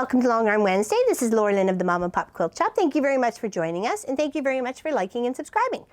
welcome to Long Arm Wednesday. This is Laura Lynn of the Mom and Pop Quilt Shop. Thank you very much for joining us, and thank you very much for liking and subscribing.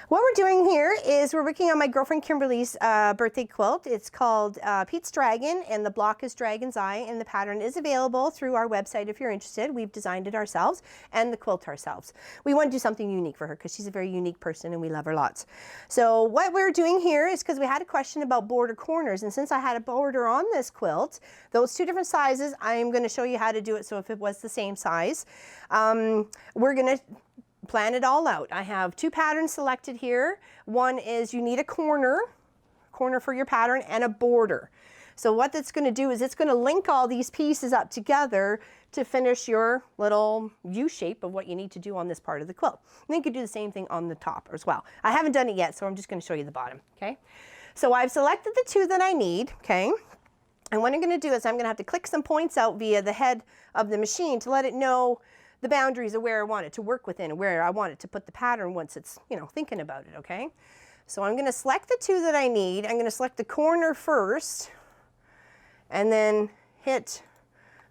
What we're doing here is we're working on my girlfriend Kimberly's birthday quilt. It's called Pete's Dragon, and the block is Dragon's Eye, and the pattern is available through our website if you're interested. We've designed it ourselves and the quilt ourselves. We want to do something unique for her because she's a very unique person and we love her lots. So what we're doing here is because we had a question about border corners, and since I had a border on this quilt, those two different sizes, I'm going to show you how to do it. So if it was the same size, we're going to plan it all out. I have two patterns selected here. One is you need a corner for your pattern and a border. So what that's going to do is it's going to link all these pieces up together to finish your little U shape of what you need to do on this part of the quilt. And then you could do the same thing on the top as well. I haven't done it yet, so I'm just going to show you the bottom. Okay. So I've selected the two that I need. Okay. And what I'm going to do is I'm going to have to click some points out via the head of the machine to let it know the boundaries of where I want it to work within and where I want it to put the pattern once it's, thinking about it, okay? So I'm going to select the two that I need. I'm going to select the corner first and then hit,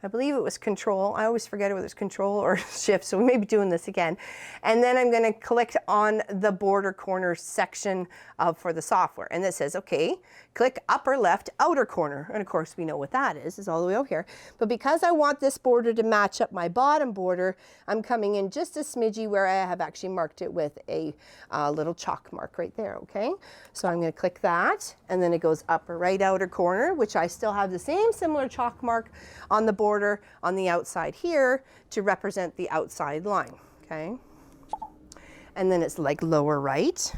I believe it was Control. I always forget whether it's Control or Shift, so we may be doing this again. And then I'm going to click on the border corner section for the software. And it says, okay, click upper left outer corner. And of course we know what that is all the way over here. But because I want this border to match up my bottom border, I'm coming in just a smidgy where I have actually marked it with a little chalk mark right there, okay? So I'm going to click that, and then it goes upper right outer corner, which I still have the same similar chalk mark on the border on the outside here to represent the outside line, okay? And then it's like lower right.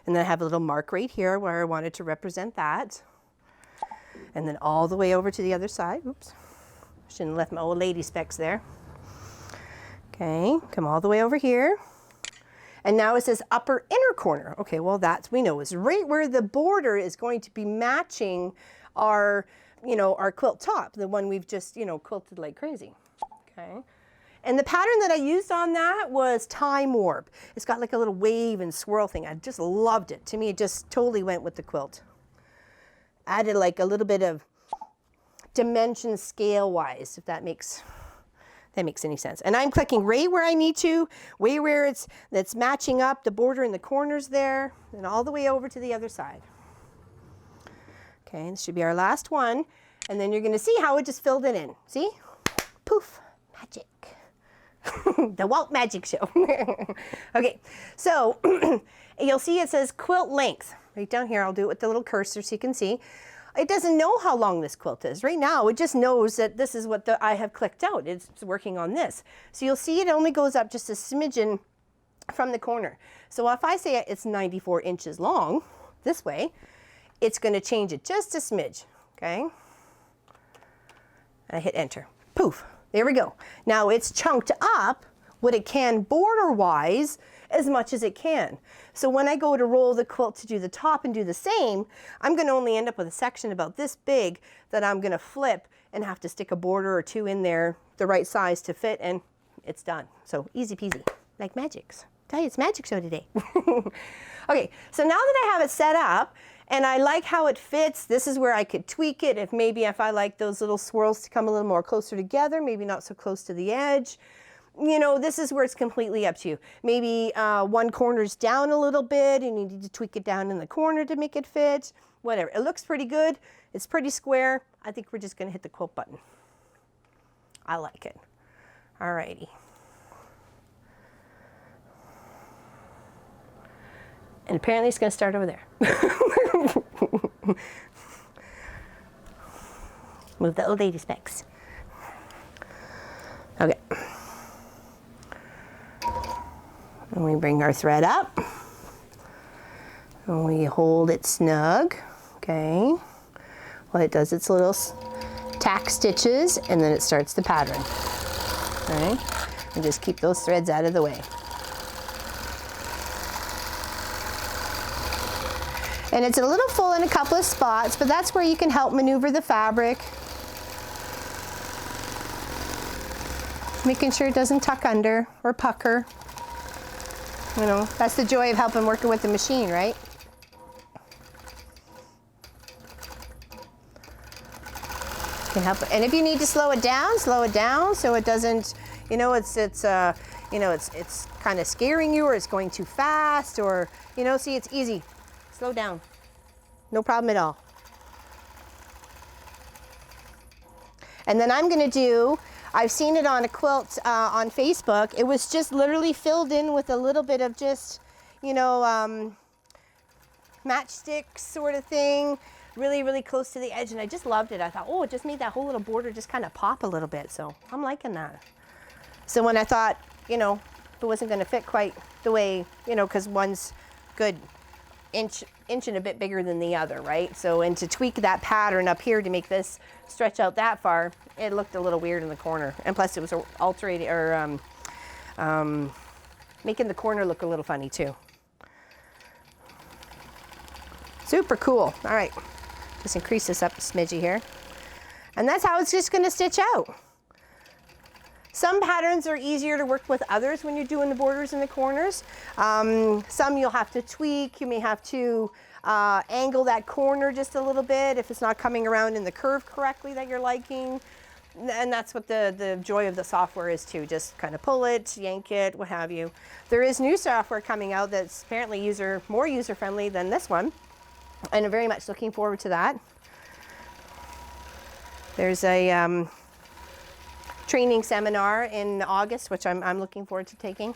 And then I have a little mark right here where I wanted to represent that. And then all the way over to the other side. Oops, shouldn't have left my old lady specs there. Okay, come all the way over here. And now it says upper inner corner. Okay, well that's, we know, is right where the border is going to be matching our, our quilt top, the one we've just, quilted like crazy. Okay. And the pattern that I used on that was Time Warp. It's got like a little wave and swirl thing. I just loved it. To me, it just totally went with the quilt. Added like a little bit of dimension scale-wise, if that makes any sense. And I'm clicking right where I need to, way where that's matching up the border in the corners there, and all the way over to the other side. Okay, this should be our last one. And then you're going to see how it just filled it in. See? Poof, magic. The Walt Magic Show. Okay, so you'll see it says quilt length right down here. I'll do it with the little cursor so you can see. It doesn't know how long this quilt is. Right now, it just knows that this is what I have clicked out. It's working on this. So you'll see it only goes up just a smidgen from the corner. So if I say it's 94 inches long, this way, it's going to change it just a smidge, okay? I hit enter. Poof. There we go. Now it's chunked up what it can border-wise as much as it can. So when I go to roll the quilt to do the top and do the same, I'm going to only end up with a section about this big that I'm going to flip and have to stick a border or two in there the right size to fit, and it's done. So easy peasy, like magics. Tell you, it's magic show today. Okay, so now that I have it set up, and I like how it fits, this is where I could tweak it if I like those little swirls to come a little more closer together, maybe not so close to the edge. This is where it's completely up to you. Maybe one corner's down a little bit and you need to tweak it down in the corner to make it fit. Whatever. It looks pretty good. It's pretty square. I think we're just going to hit the quilt button. I like it. Alrighty. And apparently it's going to start over there. Move the old lady specs. Okay. And we bring our thread up. And we hold it snug. Okay. Well, it does its little tack stitches, and then it starts the pattern. Okay. And just keep those threads out of the way. And it's a little full in a couple of spots, but that's where you can help maneuver the fabric. Making sure it doesn't tuck under or pucker. That's the joy of helping working with the machine, right? can help it. And if you need to slow it down so it doesn't, you know, it's kind of scaring you, or it's going too fast, or, you know, see, it's easy. Slow down. No problem at all. And then I'm gonna do, I've seen it on a quilt on Facebook. It was just literally filled in with a little bit of just, you know, matchstick sort of thing, really, really close to the edge. And I just loved it. I thought, oh, it just made that whole little border just kind of pop a little bit. So I'm liking that. So when I thought, you know, it wasn't gonna fit quite the way, you know, because one's good inch and a bit bigger than the other, right? So, and to tweak that pattern up here to make this stretch out that far, it looked a little weird in the corner. And plus it was altering, or making the corner look a little funny too. Super cool. All right, just increase this up a smidgy here. And that's how it's just gonna stitch out. Some patterns are easier to work with others when you're doing the borders and the corners. Some you'll have to tweak. You may have to angle that corner just a little bit if it's not coming around in the curve correctly that you're liking. And that's what the joy of the software is too. Just kind of pull it, yank it, what have you. There is new software coming out that's apparently more user-friendly than this one. And I'm very much looking forward to that. There's a training seminar in August, which I'm looking forward to taking.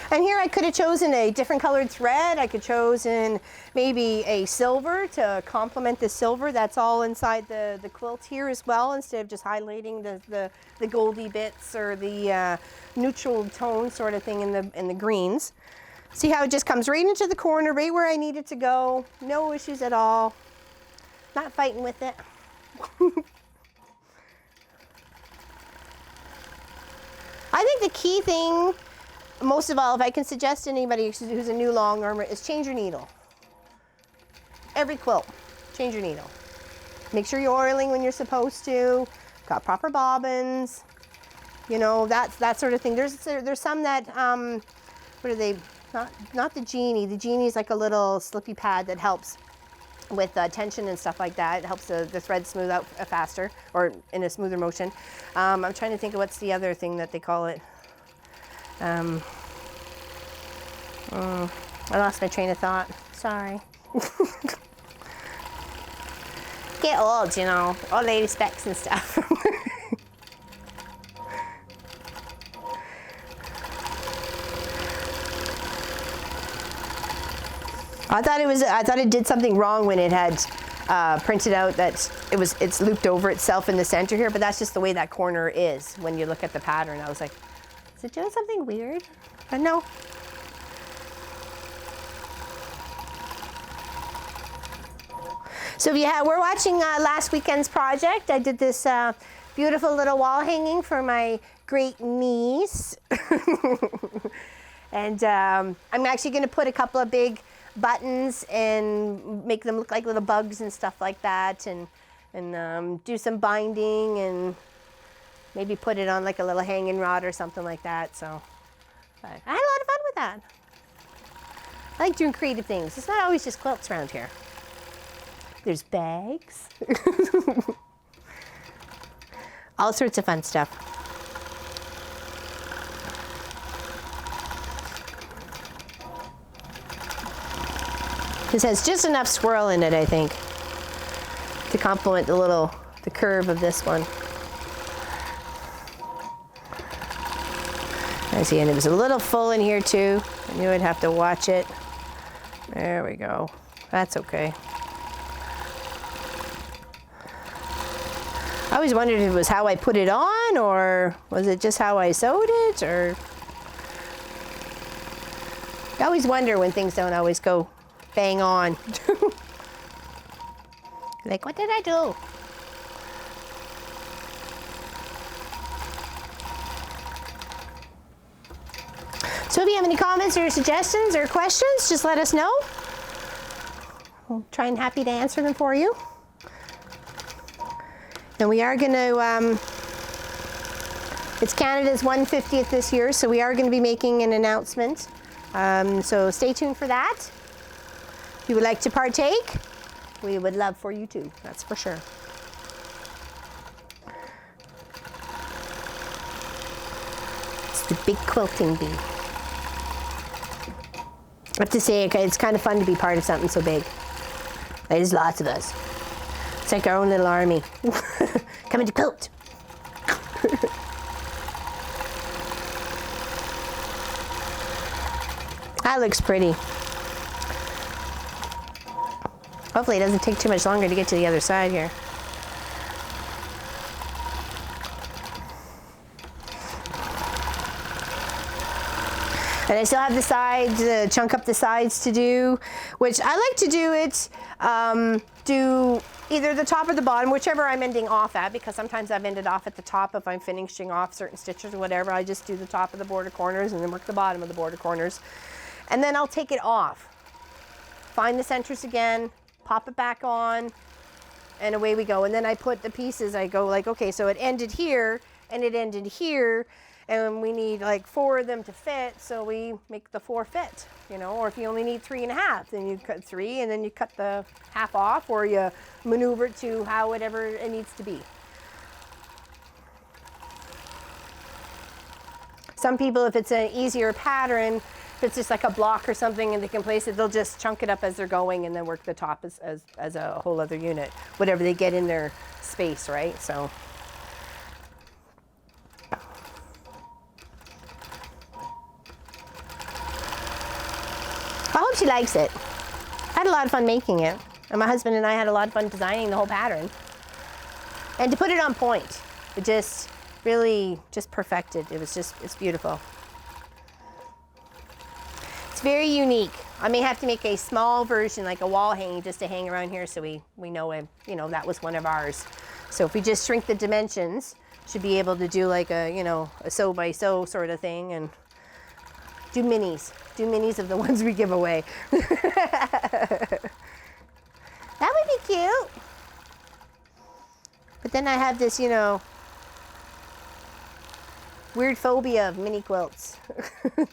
And here I could have chosen a different colored thread. I could have chosen maybe a silver to complement the silver that's all inside the quilt here as well, instead of just highlighting the goldy bits or the neutral tone sort of thing in the greens. See how it just comes right into the corner, right where I need it to go. No issues at all. Not fighting with it. I think the key thing, most of all, if I can suggest to anybody who's a new long armer, is change your needle. Every quilt, change your needle. Make sure you're oiling when you're supposed to. Got proper bobbins. You know, that sort of thing. There's some that what are they? Not the Genie. The Genie is like a little slippy pad that helps with tension and stuff like that. It helps the thread smooth out faster, or in a smoother motion. I'm trying to think of what's the other thing that they call it. I lost my train of thought. Sorry. Get old, you know, old lady specs and stuff. I thought it did something wrong when it had printed out that it's looped over itself in the center here, but that's just the way that corner is when you look at the pattern. I was like, is it doing something weird? But no. So we're watching last weekend's project. I did this beautiful little wall hanging for my great niece. And I'm actually gonna put a couple of big buttons and make them look like little bugs and stuff like that, and do some binding and maybe put it on like a little hanging rod or something like that. So I had a lot of fun with that. I like doing creative things. It's not always just quilts around here. There's bags. All sorts of fun stuff. This has just enough swirl in it, I think, to complement the curve of this one. I see, and it was a little full in here too. I knew I'd have to watch it. There we go. That's okay. I always wondered if it was how I put it on, or was it just how I sewed it, or... I always wonder when things don't always go bang on. Like, what did I do? So if you have any comments or suggestions or questions, just let us know. We'll try and happy to answer them for you. And we are going to, it's Canada's 150th this year, so we are going to be making an announcement. So stay tuned for that. If you would like to partake, We would love for you too, that's for sure. It's the big quilting bee. I have to say, it's kind of fun to be part of something so big. There's lots of us. It's like our own little army. Coming to quilt. That looks pretty. Hopefully it doesn't take too much longer to get to the other side here. And I still have the sides, chunk up the sides to do, which I like to do it, do either the top or the bottom, whichever I'm ending off at, because sometimes I've ended off at the top if I'm finishing off certain stitches or whatever. I just do the top of the border corners and then work the bottom of the border corners. And then I'll take it off, find the centers again, pop it back on, and away we go. And then I put the pieces, I go like, okay, so it ended here and it ended here, and we need like 4 of them to fit, so we make the 4 fit, you know. Or if you only need 3.5, then you cut 3 and then you cut the half off, or you maneuver it to how whatever it needs to be. Some people, if it's an easier pattern, if it's just like a block or something and they can place it, they'll just chunk it up as they're going and then work the top as a whole other unit, whatever they get in their space, right? So. I hope she likes it. I had a lot of fun making it. And my husband and I had a lot of fun designing the whole pattern. And to put it on point, it just really just perfected. It was just, it's beautiful. It's very unique. I may have to make a small version, like a wall hanging, just to hang around here so we know it, you know, that was one of ours. So if we just shrink the dimensions, should be able to do like a, you know, a sew by sew sort of thing, and do minis. Do minis of the ones we give away. That would be cute. But then I have this, you know, weird phobia of mini quilts.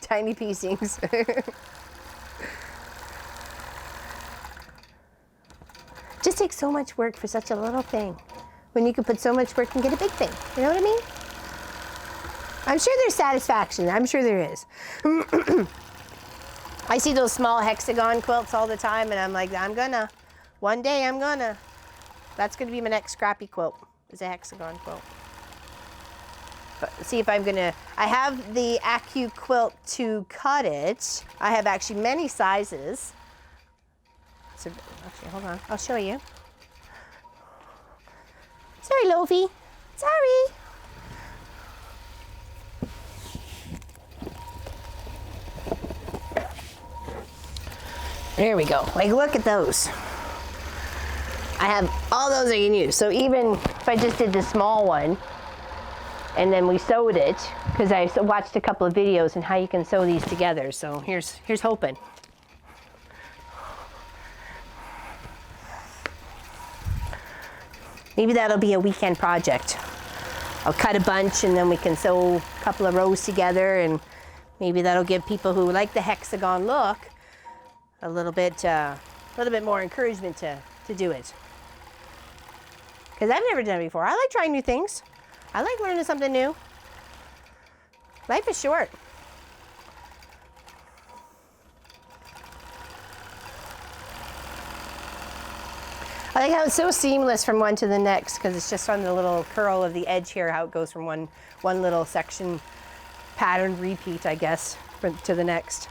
Tiny piecings. Just takes so much work for such a little thing, when you can put so much work and get a big thing. You know what I mean? I'm sure there's satisfaction. I'm sure there is. I see those small hexagon quilts all the time, and I'm like, one day I'm gonna. That's gonna be my next scrappy quilt, is a hexagon quilt. But see if I'm gonna, I have the Acu quilt to cut it. I have actually many sizes. So, actually, hold on, I'll show you. Sorry, Lofi, sorry. There we go. Like, look at those. I have all those I can use. So even if I just did the small one and then we sewed it, because I watched a couple of videos on how you can sew these together. So here's hoping. Maybe that'll be a weekend project. I'll cut a bunch and then we can sew a couple of rows together, and maybe that'll give people who like the hexagon look a little bit more encouragement to do it. Because I've never done it before. I like trying new things. I like learning something new. Life is short. I like how it's so seamless from one to the next, because it's just on the little curl of the edge here, how it goes from one little section pattern repeat, I guess, to the next.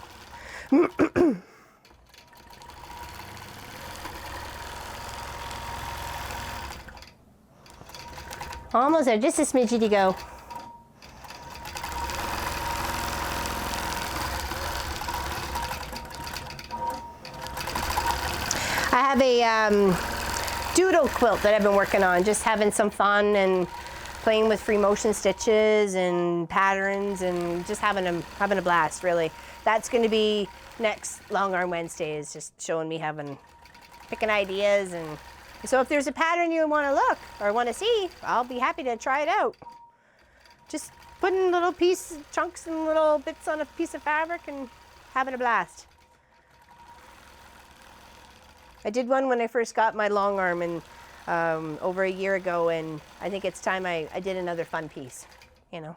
Almost there, just a smidgy to go. I have a doodle quilt that I've been working on, just having some fun and playing with free motion stitches and patterns and just having a blast, really. That's going to be next Long Arm Wednesday, is just showing me picking ideas. And so if there's a pattern you want to look or want to see, I'll be happy to try it out. Just putting little chunks and little bits on a piece of fabric and having a blast. I did one when I first got my long arm and over a year ago, and I think it's time I did another fun piece, you know.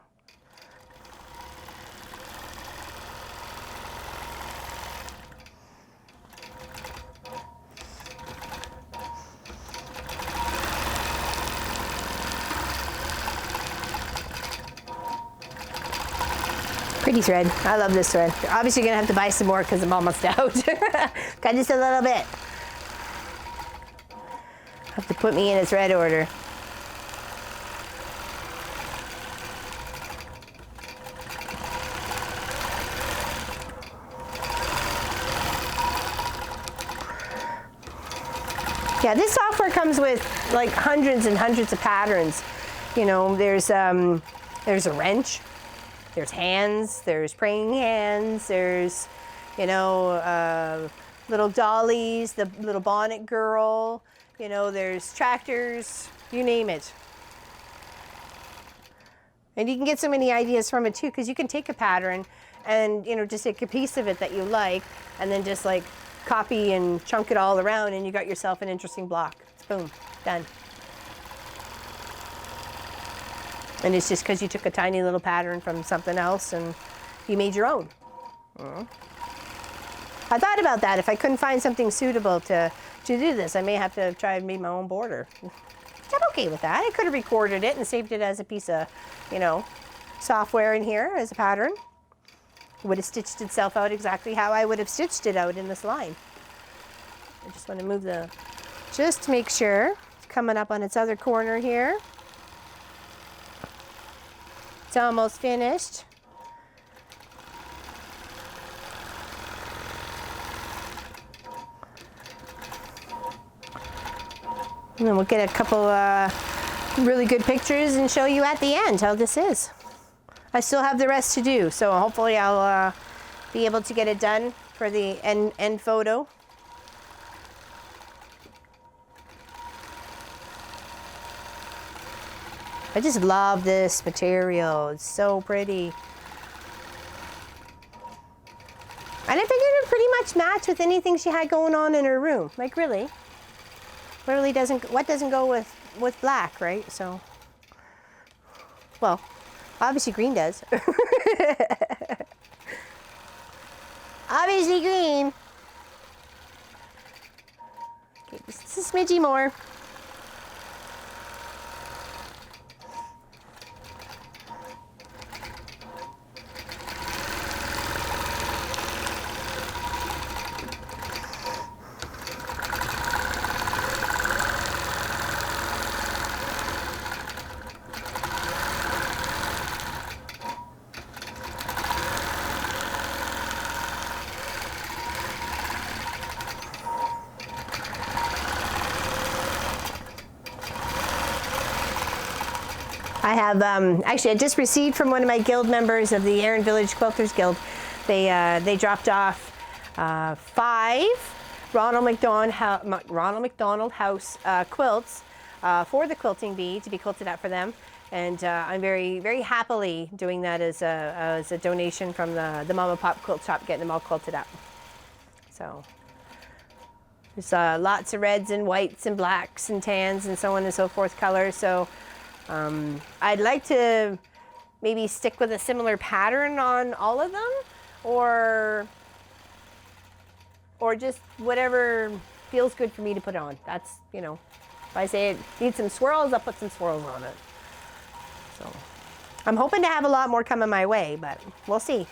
Pretty thread. I love this thread. You're obviously gonna have to buy some more because I'm almost out. Got just a little bit. Have to put me in a thread order. Yeah, this software comes with like hundreds and hundreds of patterns. You know, there's a wrench. There's hands, there's praying hands, there's, you know, little dollies, the little bonnet girl, you know, there's tractors, you name it. And you can get so many ideas from it too, because you can take a pattern and, you know, just take a piece of it that you like, and then just like copy and chunk it all around, and you got yourself an interesting block. It's boom, done. And it's just because you took a tiny little pattern from something else and you made your own. I thought about that. If I couldn't find something suitable to do this, I may have to try and make my own border. I'm okay with that. I could have recorded it and saved it as a piece of, you know, software in here as a pattern. It would have stitched itself out exactly how I would have stitched it out in this line. I just want to move just to make sure it's coming up on its other corner here. It's almost finished. And then we'll get a couple really good pictures and show you at the end how this is. I still have the rest to do, so hopefully I'll be able to get it done for the end photo. I just love this material. It's so pretty. And I figured it would pretty much match with anything she had going on in her room. Like really. What doesn't go with black, right? So, well, obviously green does. Obviously green. Okay, just a smidgy more. I have, actually I just received from one of my guild members of the Erin Village Quilters Guild, they dropped off 5 Ronald McDonald House quilts for the quilting bee to be quilted out for them. And I'm very, very happily doing that as a donation from the Mom and Pop Quilt Shop, getting them all quilted out. So there's lots of reds and whites and blacks and tans and so on and so forth colors. So I'd like to maybe stick with a similar pattern on all of them, or just whatever feels good for me to put on. That's, you know, if I say it needs some swirls, I'll put some swirls on it. So I'm hoping to have a lot more coming my way, but we'll see.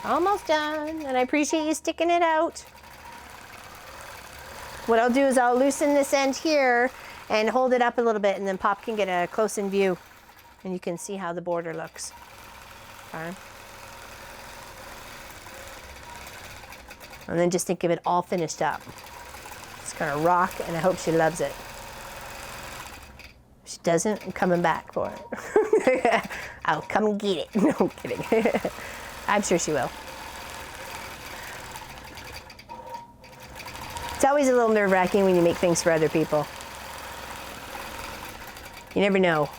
Almost done, and I appreciate you sticking it out. What I'll do is I'll loosen this end here and hold it up a little bit, and then Pop can get a close-in view and you can see how the border looks. Okay. And then just think of it all finished up. It's gonna rock, and I hope she loves it. If she doesn't, I'm coming back for it. I'll come and get it. No, I'm kidding. I'm sure she will. It's always a little nerve-wracking when you make things for other people. You never know.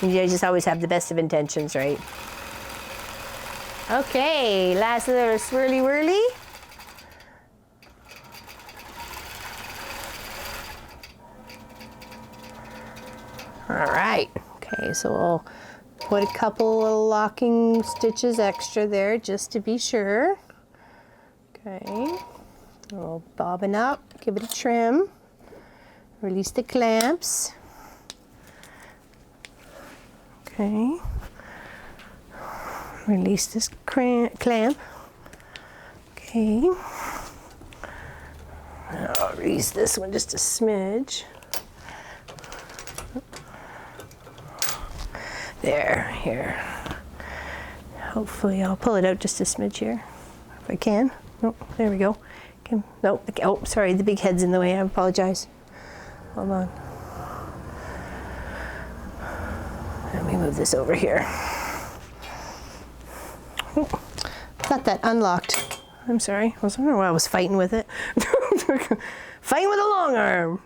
You just always have the best of intentions, right? Okay, last little swirly whirly. All right, okay, so we'll put a couple of locking stitches extra there just to be sure. Okay, we'll bobbin up, give it a trim, release the clamps. Okay, release this clamp. Okay, I'll release this one just a smidge. There, here. Hopefully I'll pull it out just a smidge here, if I can. Nope, there we go. Okay. Nope, oh, sorry, the big head's in the way, I apologize. Hold on. Let me move this over here. Oh, got that unlocked. I'm sorry, I don't know why I was fighting with it. Fighting with a long arm.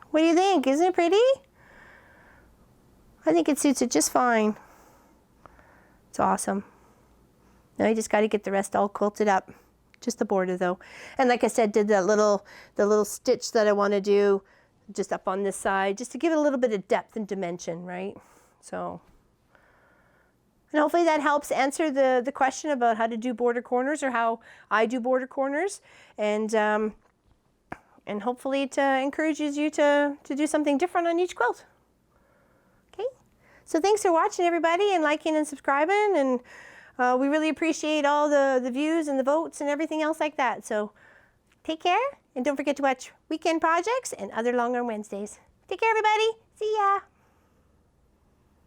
What do you think? Isn't it pretty? I think it suits it just fine. It's awesome. Now I just got to get the rest all quilted up. Just the border though. And like I said, did the little stitch that I want to do just up on this side, just to give it a little bit of depth and dimension, right? So, and hopefully that helps answer the question about how to do border corners or how I do border corners. And hopefully it encourages you to do something different on each quilt. So thanks for watching, everybody, and liking and subscribing, and we really appreciate all the views and the votes and everything else like that. So take care, and don't forget to watch Weekend Projects and other Long Arm Wednesdays. Take care, everybody. See ya.